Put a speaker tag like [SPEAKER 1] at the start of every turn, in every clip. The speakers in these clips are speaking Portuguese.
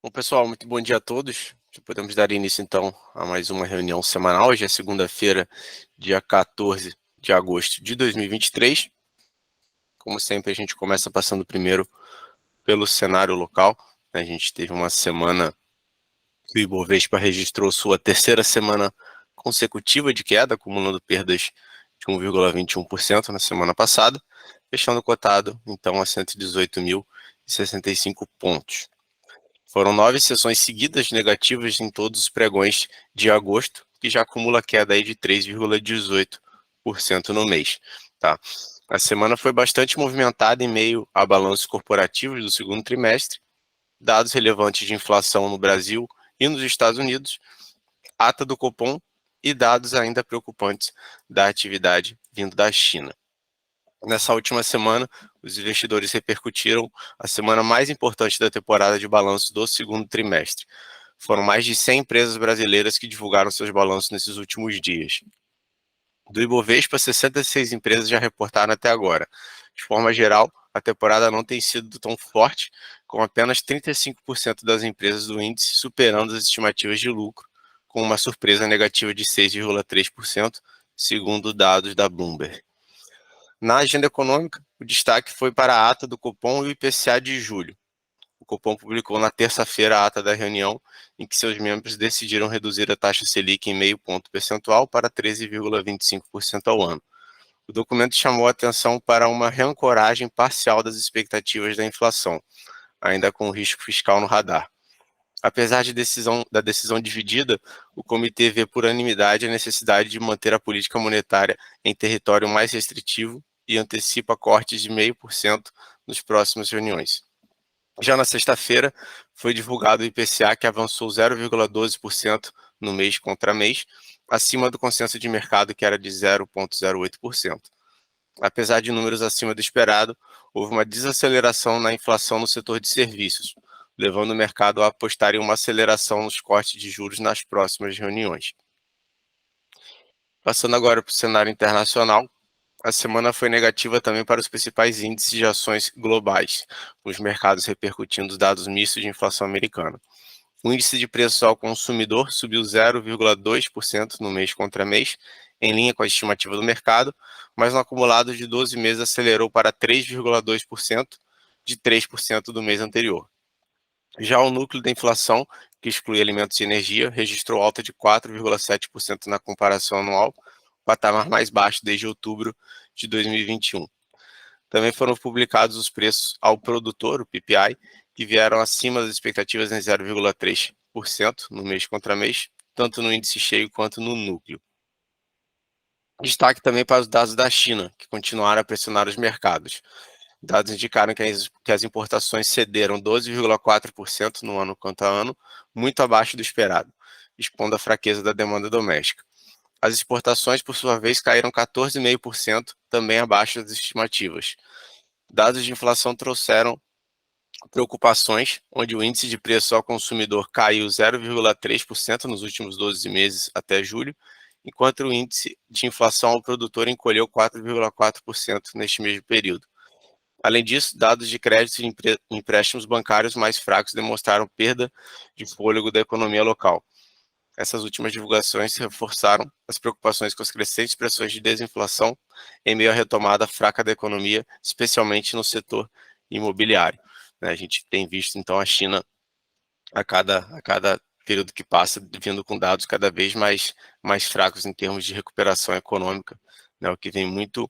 [SPEAKER 1] Bom, pessoal, muito bom dia a todos. Podemos dar início, então, a mais uma reunião semanal. Hoje é segunda-feira, dia 14 de agosto de 2023. Como sempre, a gente começa passando primeiro pelo cenário local. A gente teve uma semana que o Ibovespa registrou sua terceira semana consecutiva de queda, acumulando perdas de 1,21% na semana passada, fechando cotado, então, a 118.065 pontos. Foram 9 sessões seguidas negativas em todos os pregões de agosto, que já acumula queda aí de 3,18% no mês. Tá? A semana foi bastante movimentada em meio a balanços corporativos do segundo trimestre, dados relevantes de inflação no Brasil e nos Estados Unidos, ata do Copom e dados ainda preocupantes da atividade vindo da China. Nessa última semana, os investidores repercutiram a semana mais importante da temporada de balanços do segundo trimestre. Foram mais de 100 empresas brasileiras que divulgaram seus balanços nesses últimos dias. Do Ibovespa, 66 empresas já reportaram até agora. De forma geral, a temporada não tem sido tão forte, com apenas 35% das empresas do índice superando as estimativas de lucro, com uma surpresa negativa de 6,3%, segundo dados da Bloomberg. Na agenda econômica, o destaque foi para a ata do Copom e o IPCA de julho. O Copom publicou na terça-feira a ata da reunião, em que seus membros decidiram reduzir a taxa Selic em meio ponto percentual para 13,25% ao ano. O documento chamou a atenção para uma reancoragem parcial das expectativas da inflação, ainda com o risco fiscal no radar. Apesar da decisão dividida, o comitê vê por unanimidade a necessidade de manter a política monetária em território mais restritivo e antecipa cortes de 0,5% nas próximas reuniões. Já na sexta-feira, foi divulgado o IPCA, que avançou 0,12% no mês contra mês, acima do consenso de mercado, que era de 0,08%. Apesar de números acima do esperado, houve uma desaceleração na inflação no setor de serviços, levando o mercado a apostar em uma aceleração nos cortes de juros nas próximas reuniões. Passando agora para o cenário internacional, a semana foi negativa também para os principais índices de ações globais, com os mercados repercutindo os dados mistos de inflação americana. O índice de preços ao consumidor subiu 0,2% no mês contra mês, em linha com a estimativa do mercado, mas no acumulado de 12 meses acelerou para 3,2%, de 3% do mês anterior. Já o núcleo da inflação, que exclui alimentos e energia, registrou alta de 4,7% na comparação anual, patamar mais baixo desde outubro de 2021. Também foram publicados os preços ao produtor, o PPI, que vieram acima das expectativas em 0,3% no mês contra mês, tanto no índice cheio quanto no núcleo. Destaque também para os dados da China, que continuaram a pressionar os mercados. Dados indicaram que as importações cederam 12,4% no ano contra ano, muito abaixo do esperado, expondo a fraqueza da demanda doméstica. As exportações, por sua vez, caíram 14,5%, também abaixo das estimativas. Dados de inflação trouxeram preocupações, onde o índice de preço ao consumidor caiu 0,3% nos últimos 12 meses até julho, enquanto o índice de inflação ao produtor encolheu 4,4% neste mesmo período. Além disso, dados de crédito e empréstimos bancários mais fracos demonstraram perda de fôlego da economia local. Essas últimas divulgações reforçaram as preocupações com as crescentes pressões de desinflação em meio à retomada fraca da economia, especialmente no setor imobiliário. A gente tem visto, então, a China, a cada período que passa, vindo com dados cada vez mais fracos em termos de recuperação econômica, né, o que vem muito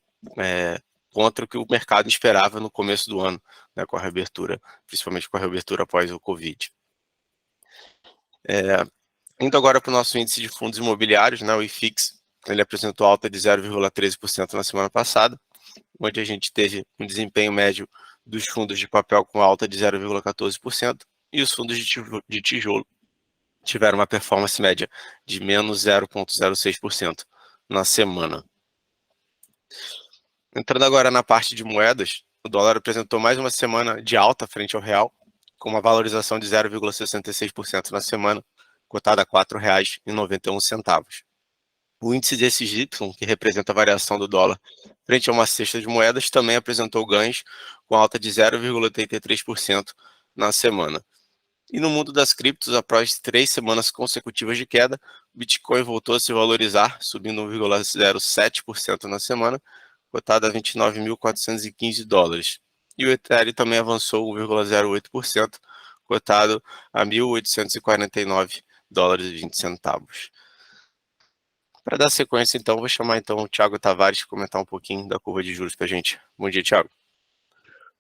[SPEAKER 1] contra o que o mercado esperava no começo do ano, né, com a reabertura, principalmente com a reabertura após o Covid. Indo agora para o nosso índice de fundos imobiliários, né, o IFIX, ele apresentou alta de 0,13% na semana passada, onde a gente teve um desempenho médio dos fundos de papel com alta de 0,14%, e os fundos de tijolo tiveram uma performance média de menos 0,06% na semana. Entrando agora na parte de moedas, o dólar apresentou mais uma semana de alta frente ao real, com uma valorização de 0,66% na semana, cotada a R$ 4,91. O índice DXY, que representa a variação do dólar frente a uma cesta de moedas, também apresentou ganhos com alta de 0,83% na semana. E no mundo das criptos, após 3 semanas consecutivas de queda, o Bitcoin voltou a se valorizar, subindo 1,07% na semana, cotado a $29.415. E o Ethereum também avançou 1,08%, cotado a $1.849,20. Para dar sequência, então, vou chamar então o Thiago Tavares para comentar um pouquinho da curva de juros para a gente. Bom dia, Thiago.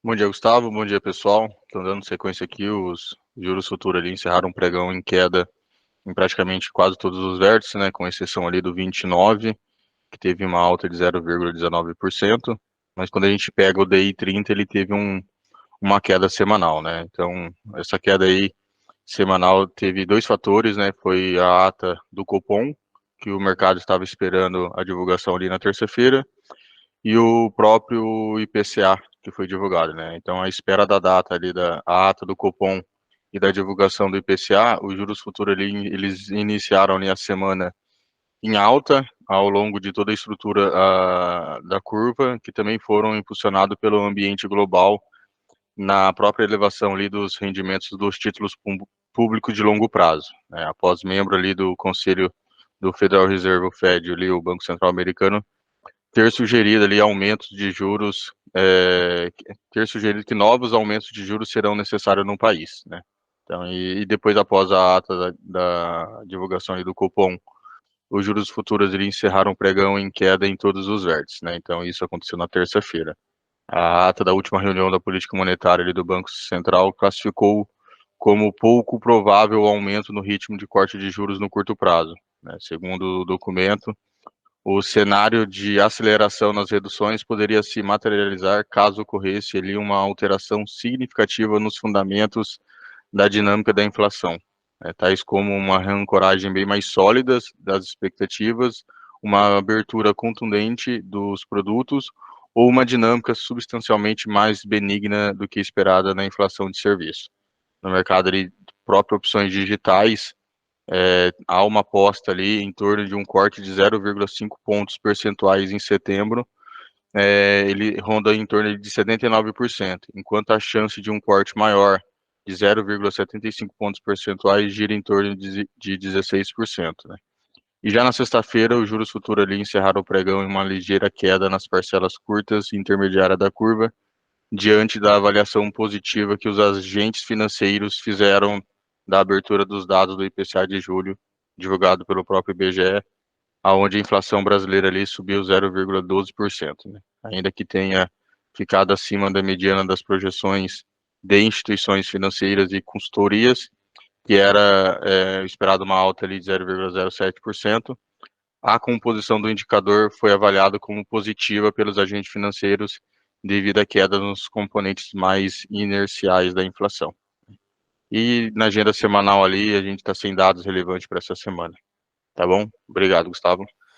[SPEAKER 2] Bom dia, Gustavo. Bom dia, pessoal. Então, dando sequência aqui, os juros futuros ali encerraram um pregão em queda em praticamente quase todos os vértices, né, com exceção ali do 29, que teve uma alta de 0,19%, mas quando a gente pega o DI 30, ele teve uma queda semanal, né? Então, essa queda aí semanal teve dois fatores, né? Foi a ata do Copom, que o mercado estava esperando a divulgação ali na terça-feira, e o próprio IPCA, que foi divulgado, né? Então, a espera da data ali, da a ata do Copom e da divulgação do IPCA, os juros futuros ali, eles iniciaram ali a semana em alta, ao longo de toda a estrutura da curva, que também foram impulsionados pelo ambiente global, na própria elevação ali dos rendimentos dos títulos públicos de longo prazo, né? Após membro ali do Conselho do Federal Reserve, o Fed, ali, o Banco Central Americano, ter sugerido ali aumentos de juros, ter sugerido que novos aumentos de juros serão necessários no país, né? Então, e depois, após a ata da divulgação ali do Copom, os juros futuros ali encerraram o pregão em queda em todos os vértices, né? Então, isso aconteceu na terça-feira. A ata da última reunião da política monetária ali do Banco Central classificou como pouco provável o aumento no ritmo de corte de juros no curto prazo, né? Segundo o documento, o cenário de aceleração nas reduções poderia se materializar caso ocorresse ali uma alteração significativa nos fundamentos da dinâmica da inflação, né, tais como uma reancoragem bem mais sólida das expectativas, uma abertura contundente dos produtos ou uma dinâmica substancialmente mais benigna do que esperada na inflação de serviço. No mercado ali, próprias opções digitais, há uma aposta ali em torno de um corte de 0,5 pontos percentuais em setembro, ele ronda em torno de 79%, enquanto a chance de um corte maior de 0,75 pontos percentuais gira em torno de 16%, né? E já na sexta-feira, os juros futuros ali encerraram o pregão em uma ligeira queda nas parcelas curtas e intermediária da curva, diante da avaliação positiva que os agentes financeiros fizeram da abertura dos dados do IPCA de julho, divulgado pelo próprio IBGE, aonde a inflação brasileira ali subiu 0,12%, né? Ainda que tenha ficado acima da mediana das projeções de instituições financeiras e consultorias, que era esperado uma alta ali de 0,07%, a composição do indicador foi avaliada como positiva pelos agentes financeiros devido à queda nos componentes mais inerciais da inflação. E na agenda semanal ali, a gente está sem dados relevantes para essa semana. Tá bom? Obrigado, Gustavo.